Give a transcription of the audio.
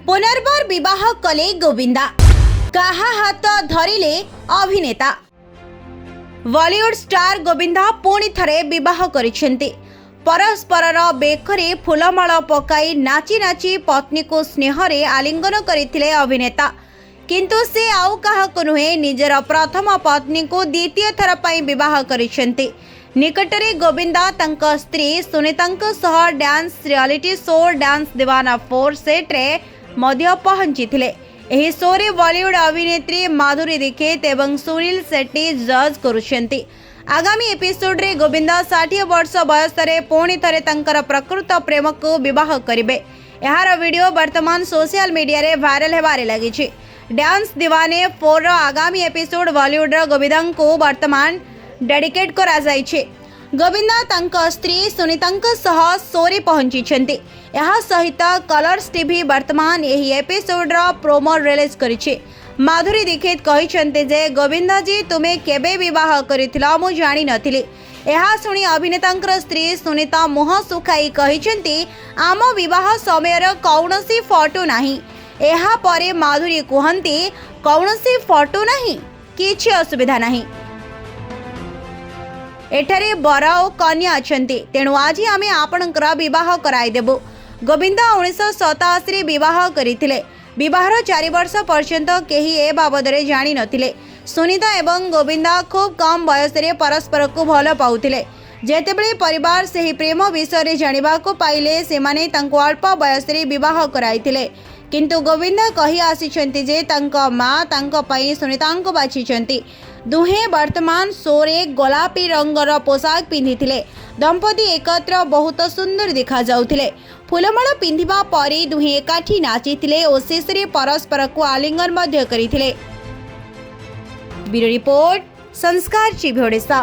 पुनर्बार विवाह कले गोविंदा काहा हाथ धरिले अभिनेता। बॉलीवुड स्टार गोविंदा पुणी थरे विवाह करिसेंती। परस्पर बेकरे फूलमाल पकाई नाची नाची पत्नी को स्नेहरे आलिंगन करथिले अभिनेता। किंतु से आउ काहाको नुहे निजर प्रथम पत्नी को द्वितीय थर पई विवाह करिसेंती। निकटरे गोविंदा तंक स्त्री सुनीतांक सह डांस रियलिटी शो डांस दीवाना 4 सेट रे मध्य पहुंचीथिले। एही शो रे बॉलीवुड अभिनेत्री माधुरी दीक्षित एवं सुनील शेट्टी जज करुछंती। आगामी एपिसोड रे गोविंदा 60 वर्ष बयस रे पुणी थरे तंकर प्रकृत प्रेम को विवाह करिवे। एहार वीडियो वर्तमान सोशल मीडिया रे वायरल हेबारे लागिछि। डांस दीवाने 4 रो आगामी एपिसोड बॉलीवुड रो गोविंदा को वर्तमान डेडिकेट करा जायछि। गोविंदा तंक स्त्री सुनीतांक सह सोरे पहुंचीछंती। यह सहित कलर्स टीवी वर्तमान एही एपिसोड रो प्रोमो रिलीज करिछि। माधुरी दीक्षित कहिछंती जे गोविंदा जी तुमे केबे विवाह करिथिला मु जानि नथिली। यह सुनी अभिनेतांकर स्त्री सुनीता मुह सुखाई कहिछंती आम विवाह समयर कौनसी फोटो नाही। एहा परे माधुरी कुहंती कौनसी फोटो नाही, किछि असुविधा नाही। एठारे बर और कन्या अछंती, तेणु आज आमे आपणकर विवाह कराई देबो। गोविंदा 1987 विवाह करिथिले। विवाहर 4 वर्ष पर्यंत केही ए बाबदरे जानि नथिले। सुनीता एवं गोविंदा खूब कम बयस रे परस्पर को भल पाउथिले। जेतेबेले परिवार सेही प्रेम विषय रे जानिबा को पाइले सेमाने तांको अल्प बयस रे विवाह कराइथिले। किंतु गोविंदा कहि आसिछंती जे तांको मां तांको पई सुनीतांको बाछिछंती। दुहे वर्तमान शोरे गोलापी रंगर पोशाक पिंधिथिले। दंपति एकत्र बहुत सुंदर देखा जाउथिले। फूलमाला पिंधिबा परे दुहे एकाठी नाचिथिले और शेषरे परस्पर को आलिंगन मध्य करिथिले। ब्यूरो रिपोर्ट संस्कार टीवी ओडिशा।